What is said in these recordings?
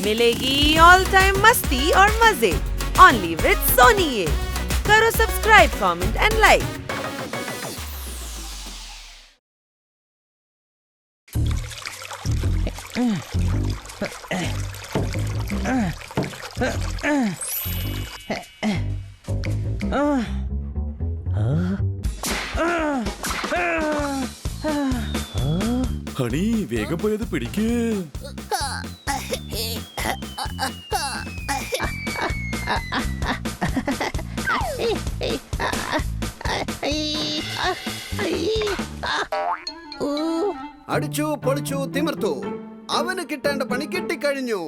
मिलेगी all time मस्ती और मजे ओनली विद सोनी ये। करो subscribe, comment and like. Honey വേഗം പോയത് പിടിക്ക്. അടിച്ചു പൊളിച്ചു തിമിർത്തു. അവന് കിട്ടേണ്ട പണി കിട്ടിക്കഴിഞ്ഞു.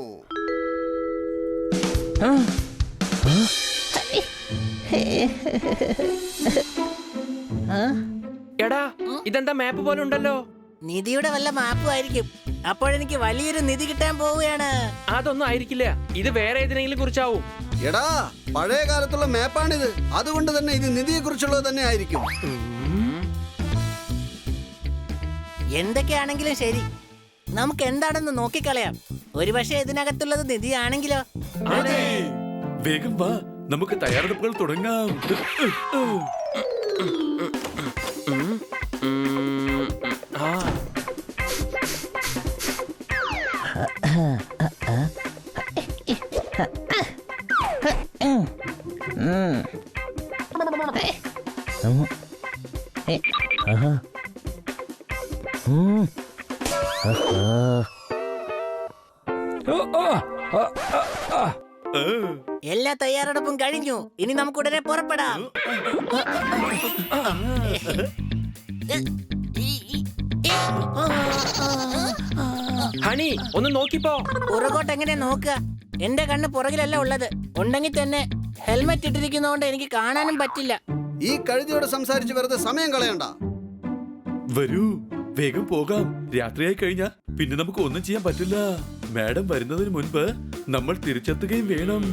എടാ ഇതെന്താ മാപ്പ് പോലെ ഉണ്ടല്ലോ? നിധിയുടെ വല്ല മാപ്പും ആയിരിക്കും. അപ്പോഴെനിക്ക് വലിയൊരു നിധി കിട്ടാൻ പോവുകയാണ്. അതൊന്നും ആയിരിക്കില്ല, ഇത് വേറെ ഏതിനെങ്കിലും കുറിച്ചാവും. എടാ പഴയ കാലത്തുള്ള മാപ്പാണിത്. അതുകൊണ്ട് തന്നെ ഇത് നിധിയെ കുറിച്ചുള്ളത് തന്നെ ആയിരിക്കും. എന്തൊക്കെയാണെങ്കിലും ശരി, നമുക്ക് എന്താണെന്ന് നോക്കിക്കളയാം. ഒരുപക്ഷെ ഇതിനകത്തുള്ളത് നിധിയാണെങ്കിലോ? വേഗം വാ, നമുക്ക് തയ്യാറെടുപ്പുകൾ തുടങ്ങാം. എല്ലാ തയ്യാറെടുപ്പും കഴിഞ്ഞു. ഇനി നമുക്ക് ഉടനെ പുറപ്പെടാം. ഹണി ഒന്ന് നോക്കിപ്പോ. പുറകോട്ട് എങ്ങനെ നോക്കുക? എന്റെ കണ്ണ് പുറകിലല്ല ഉള്ളത്. ഉണ്ടെങ്കിൽ തന്നെ ഹെൽമെറ്റ് ഇട്ടിരിക്കുന്നതുകൊണ്ട് എനിക്ക് കാണാനും പറ്റില്ല. ഈ കഴുതിയോട് സംസാരിച്ച് വെറുതെ സമയം കളയണ്ട. വരൂ വേഗം പോകാം. രാത്രിയായി കഴിഞ്ഞാ പിന്നെ നമുക്ക് ഒന്നും ചെയ്യാൻ പറ്റില്ല. മാഡം വരുന്നതിന് മുൻപ് നമ്മൾ തിരിച്ചെത്തുകയും വേണം.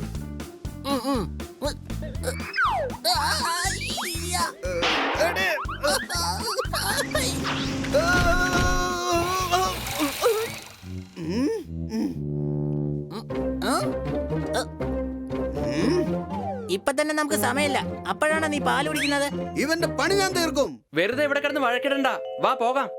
ഇപ്പൊ തന്നെ നമുക്ക് സമയമില്ല. അപ്പോഴാണ് നീ പാല് കുടിക്കുന്നത്. ഇവന്റെ പണി ഞാൻ തീർക്കും. വെറുതെ ഇവിടെ കിടന്ന് വഴക്കിടണ്ട, വാ പോകാം.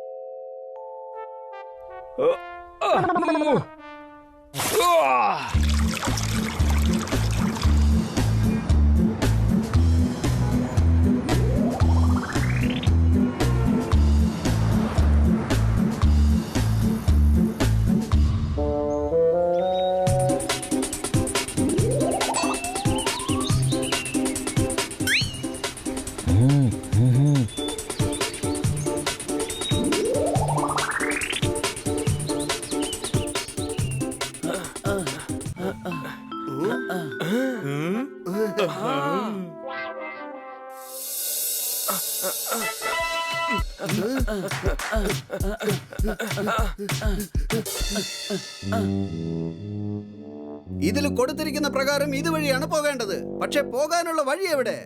ഇതിൽ കൊടുത്തിരിക്കുന്ന പ്രകാരം ഇതുവഴിയാണ് പോകേണ്ടത്. പക്ഷെ പോകാനുള്ള വഴി എവിടെ?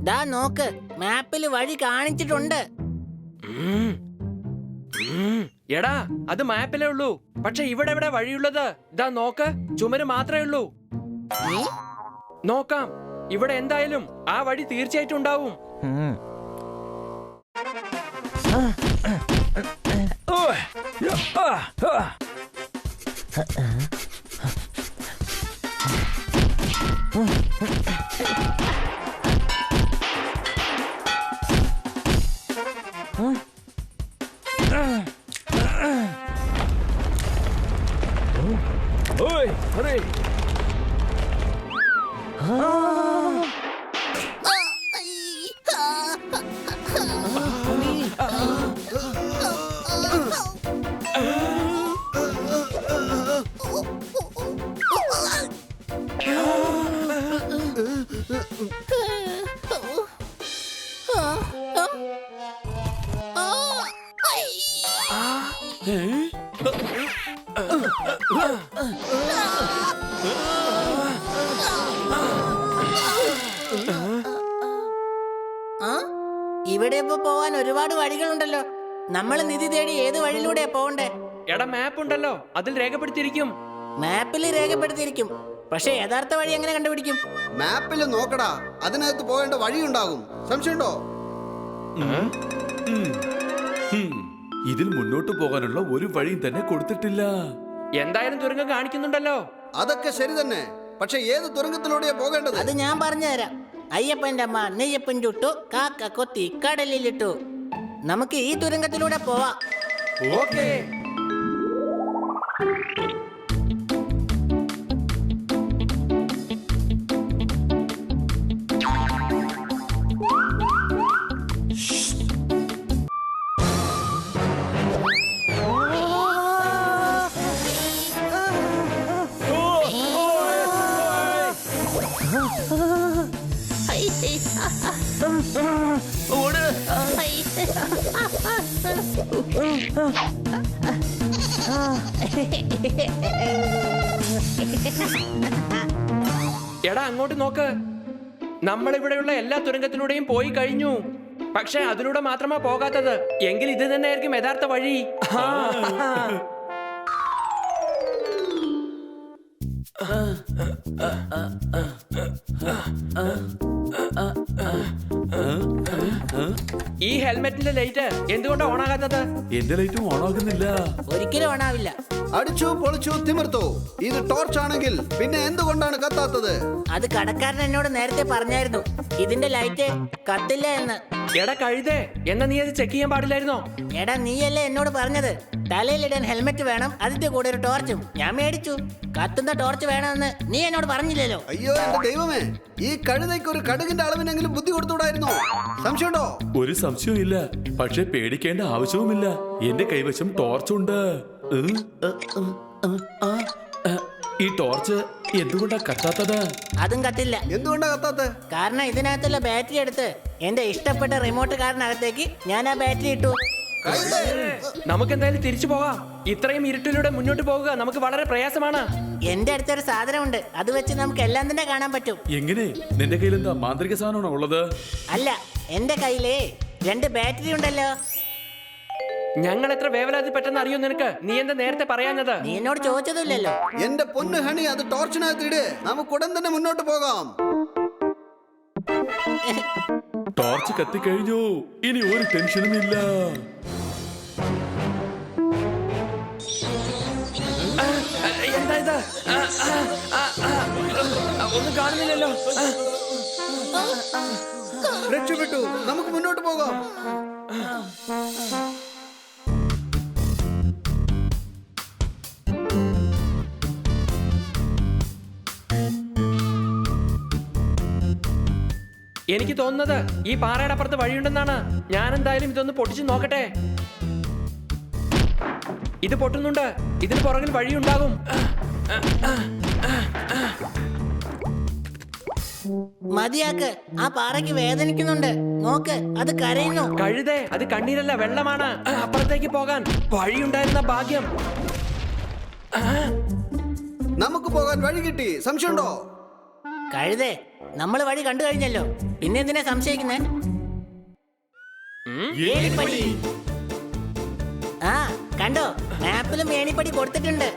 ദാ നോക്ക്, മാപ്പിൽ വഴി കാണിച്ചിട്ടുണ്ട്. എടാ അത് മാപ്പിലേ ഉള്ളൂ, പക്ഷെ ഇവിടെ എവിടെ വഴിയുള്ളത്? ഇതാ നോക്ക്, ചുമര് മാത്രമേ ഉള്ളൂ. നോക്കാം, ഇവിടെ എന്തായാലും ആ വഴി തീർച്ചയായിട്ടും ഉണ്ടാവും. ഇവിടെ ഇപ്പൊ പോവാൻ ഒരുപാട് വഴികളുണ്ടല്ലോ. നമ്മൾ നിധി തേടി ഏത് വഴിയിലൂടെയാ പോണ്ടേ? എടാ മാപ്പ് ഉണ്ടല്ലോ, അതിൽ രേഖപ്പെടുത്തിയിരിക്കും. മാപ്പിൽ രേഖപ്പെടുത്തിയിരിക്കും. പക്ഷെ യഥാർത്ഥ വഴി എങ്ങനെ കണ്ടുപിടിക്കും? മാപ്പിൽ നോക്കടാ, അതിനകത്ത് പോകേണ്ട വഴിയുണ്ടാകും. സംശയമുണ്ടോ? ഇതിൽ മുന്നോട്ട് പോകാനുള്ള ഒരു വഴിയും തന്നെ കൊടുത്തിട്ടില്ല. എന്തായാലും തുരങ്കം കാണിക്കുന്നുണ്ടല്ലോ. അതൊക്കെ ശരി തന്നെ, പക്ഷെ ഏത് തുരങ്കത്തിലൂടെയാ പോകേണ്ടത്? അത് ഞാൻ പറഞ്ഞുതരാം. അയ്യപ്പന്റെ അമ്മ നെയ്യപ്പൻ ചുട്ടു, കാക്ക കൊത്തി കടലിലിട്ടു. നമുക്ക് ഈ തുരങ്കത്തിലൂടെ പോവാം. ഓക്കേ. എടാ അങ്ങോട്ട് നോക്ക്. നമ്മളിവിടെയുള്ള എല്ലാ തുരങ്കത്തിലൂടെയും പോയി കഴിഞ്ഞു. പക്ഷെ അതിലൂടെ മാത്രമാ പോകാത്തത്. എങ്കിൽ ഇത് തന്നെയായിരിക്കും യഥാർത്ഥ വഴി. ഈ ഹെൽമെറ്റിന്റെ ലൈറ്റ് എന്തുകൊണ്ടാ ഓണാകാത്തത്? എന്റെ ലൈറ്റും ഓണാകുന്നില്ല. ഒരിക്കലും ഓണാവില്ല. അടിച്ചു പൊളിച്ചു തിമിർത്തു. ഇത് ടോർച്ച് ആണെങ്കിൽ പിന്നെ എന്തുകൊണ്ടാണ് കത്താത്തത്? അത് കടക്കാരൻ എന്നോട് നേരത്തെ പറഞ്ഞായിരുന്നു, ഇതിന്റെ ലൈറ്റ് കത്തില്ല എന്ന്. എടാ കഴുതേ, എന്നാ നീ അത് ചെക്ക് ചെയ്യാൻ പാടില്ലായിരുന്നോ? എടാ നീയല്ലേ എന്നോട് പറഞ്ഞത് തലയിലിടാൻ ഹെൽമെറ്റ് വേണം, അതിന്റെ കൂടെ ഒരു ടോർച്ചും. ഞാൻ മേടിച്ചു. കത്തുന്ന ടോർച്ച് വേണമെന്ന് നീ എന്നോട് പറഞ്ഞില്ലല്ലോ. അയ്യോ എന്റെ ദൈവമേ, ഈ കഴുതയ്ക്ക് ഒരു കടുകിന്റെ അളവിനെങ്കിലും ബുദ്ധി കൊടുത്തുകൂടായിരുന്നോ? സംശയമുണ്ടോ? ഒരു സംശയവും ഇല്ല. പക്ഷെ പേടിക്കേണ്ട ആവശ്യവുമില്ല. എന്റെ കൈവശം ടോർച്ചുണ്ട്. ഈ ടോർച്ച് എന്തുകൊണ്ടാ കത്താത്തത്? അതും കത്തില്ല. എന്തുകൊണ്ടാ കത്താത്ത? കാരണം ഇതിനകത്തുള്ള ബാറ്ററി എടുത്ത് എന്റെ ഇഷ്ടപ്പെട്ട റിമോട്ട് കാറിനകത്തേക്ക് ഞാൻ ആ ബാറ്ററി ഇട്ടു. നമുക്ക് എന്തായാലും തിരിച്ചു പോകാം. ഇത്രയും ഇരുട്ടിലൂടെ മുന്നോട്ട് പോകുക നമുക്ക് വളരെ പ്രയാസമാണ്. എന്റെ അടുത്തൊരു സാധനമുണ്ട്, അത് വെച്ച് നമുക്ക് എല്ലാം തന്നെ കാണാൻ പറ്റും. എങ്ങനെ? നിന്റെ കയ്യിൽ എന്താ മാന്ത്രിക സാധനമാണോ ഉള്ളത്? അല്ല, എന്റെ കയ്യില് 2 ബാറ്ററി ഉണ്ടല്ലോ. ഞങ്ങൾ എത്ര വേവലാതി പറ്റുന്ന അറിയോ നിനക്ക്? നീ എന്താ നേരത്തെ പറയാഞ്ഞത്? നീ എന്നോട് ചോദിച്ചതില്ലല്ലോ. എന്റെ പൊന്ന് ഹണി, അത് ടോർച്ചിനകത്ത് ഇട്. നമുക്ക് ഉടൻ തന്നെ മുന്നോട്ട് പോകാം. ടോർച്ച് കത്തിക്കഴിഞ്ഞു. ഇനി ഒരു ടെൻഷനും ഇല്ല. എന്താ ഇത്? ഒന്നും കാണുന്നില്ലല്ലോ. രക്ഷപ്പെട്ടു. നമുക്ക് മുന്നോട്ട് പോകാം. എനിക്ക് തോന്നുന്നത് ഈ പാറയുടെ അപ്പുറത്ത് വഴിയുണ്ടെന്നാണ്. ഞാൻ എന്തായാലും ഇതൊന്ന് പൊട്ടിച്ചു നോക്കട്ടെ. ഇത് പൊട്ടുന്നുണ്ട്. ഇതിന് പുറകിൽ വഴിയുണ്ടാകും. മതിയാക്ക്, ആ പാറയ്ക്ക് വേദനിക്കുന്നുണ്ട്. നോക്ക്, അത് കരയുന്നു. കഴുതേ, അത് കണ്ണീരല്ല, വെള്ളമാണ്. അപ്പുറത്തേക്ക് പോകാൻ വഴിയുണ്ടായിരുന്ന ഭാഗ്യം. നമുക്ക് പോകാൻ വഴി കിട്ടി. സംശയമുണ്ടോ? കഴുതേ, നമ്മൾ വഴി കണ്ടു കഴിഞ്ഞല്ലോ, പിന്നെ എന്തിനാ സംശയിക്കുന്നേ? ഏണിപ്പടി. ആ കണ്ടോ, മാപ്പിലും ഏണിപ്പടി കൊടുത്തിട്ടുണ്ട്.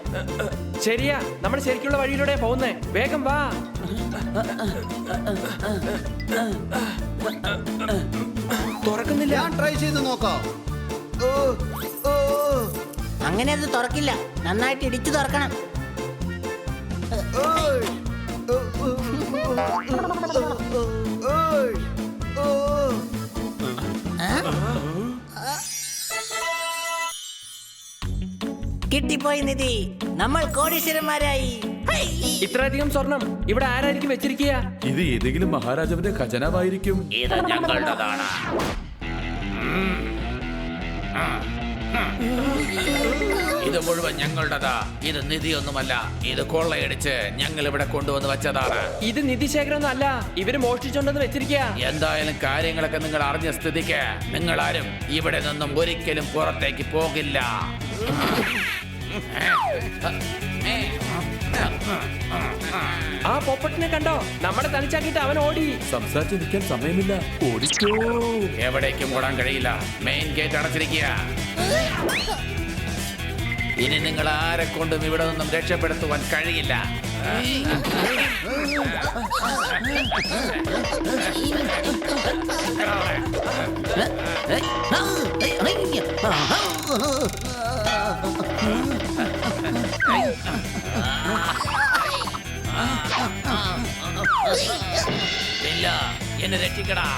ശരിയാ, നമ്മൾ ശരിക്കുള്ള വഴിയിലൂടെ പോകുന്നേ. വേഗം വാ. തുറക്കുന്നില്ല. ഞാൻ ട്രൈ ചെയ്ത് നോക്കാം. അങ്ങനെ അത് തുറക്കില്ല. നന്നായിട്ട് ഇടിച്ചു തുറക്കണം. കിട്ടിപ്പോയി നിധി, നമ്മൾ കോടീശ്വരന്മാരായി. ഇത്രയധികം സ്വർണം ഇവിടെ ആരായിരിക്കും വെച്ചിരിക്കുക? ഇത് ഏതെങ്കിലും മഹാരാജാവിന്റെ ഖജനാവായിരിക്കും. ഇത് ഞങ്ങളുടേതാണ്. ഇത് മുഴുവൻ ഞങ്ങളുടേതാ. ഇത് നിധിയൊന്നുമല്ല. ഇത് കൊള്ളയടിച്ച് ഞങ്ങൾ ഇവിടെ കൊണ്ടുവന്ന് വെച്ചതാണ്. ഇത് നിധിശേഖരം അല്ല, ഇവര് മോഷ്ടിച്ചോണ്ടെന്ന് വെച്ചിരിക്കുക. എന്തായാലും കാര്യങ്ങളൊക്കെ നിങ്ങൾ അറിഞ്ഞ സ്ഥിതിക്ക് നിങ്ങളാരും ഇവിടെ നിന്നും ഒരിക്കലും പുറത്തേക്ക് പോകില്ല. ആ പൊപ്പട്ടിനെ കണ്ടോ? നമ്മളെ തനിച്ചാക്കിയിട്ട് അവൻ ഓടി. സംസാരിച്ച് നിൽക്കാൻ സമയമില്ല. ഓടിക്കോ. എവിടേക്കും ഓടാൻ കഴിയില്ല. മെയിൻ ഗേറ്റ് അടച്ചിരിക്കുക. ഇനി നിങ്ങൾ ആരെ കൊണ്ടും ഇവിടെ നിന്നും രക്ഷപ്പെടുത്തുവാൻ കഴിയില്ല. ഇല്ല, എന്നെ രക്ഷിക്കടാ.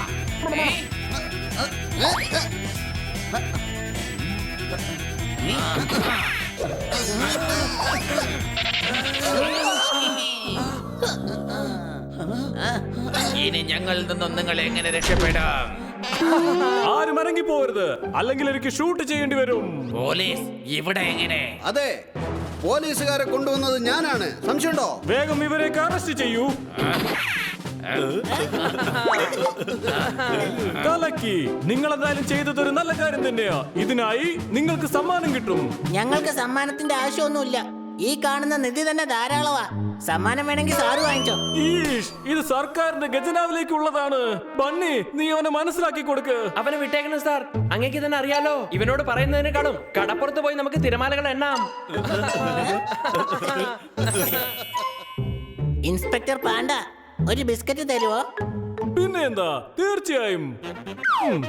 ഇനി ഞങ്ങളിൽ നിന്നും നിങ്ങൾ എങ്ങനെ രക്ഷപ്പെടാം? ആരും ഇറങ്ങി പോകരുത്, അല്ലെങ്കിൽ എനിക്ക് ഷൂട്ട് ചെയ്യേണ്ടി വരും. പോലീസ് ഇവിടെ എങ്ങനെ? അതെ, പോലീസുകാരെ കൊണ്ടുവന്നത് ഞാനാണ്. സംശയമുണ്ടോ? വേഗം ഇവരെയൊക്കെ അറസ്റ്റ് ചെയ്യൂ. കലക്കി, നിങ്ങൾ എന്തായാലും ചെയ്തത് ഒരു നല്ല കാര്യം തന്നെയാ. ഇതിനായി നിങ്ങൾക്ക് സമ്മാനം കിട്ടും. ഞങ്ങൾക്ക് സമ്മാനത്തിന്റെ ആവശ്യമൊന്നുമില്ല. ഈ കാണുന്ന നിധി തന്നെ ധാരാളമാ. സമ്മാനം വേണമെങ്കിൽ സാറ് വാങ്ങിച്ചോ. ഈഷ്, ഇത് സർക്കാരിന്റെ ഖജനാവിലേക്ക് ഉള്ളതാണ്. ബണ്ണി, നീ അവനെ മനസ്സിലാക്കി കൊടുക്ക്. അവനെ വിട്ടേക്കണം സാർ. അങ്ങേക്ക് തന്നെ അറിയാലോ, ഇവനോട് പറയുന്നതിനേക്കാളും കടപ്പുറത്ത് പോയി നമുക്ക് തിരമാലകൾ എണ്ണാം. ഇൻസ്പെക്ടർ പാണ്ട, ഒരു ബിസ്ക്കറ്റ് തരുവോ? പിന്നെ എന്താ, തീർച്ചയായും. ഉം.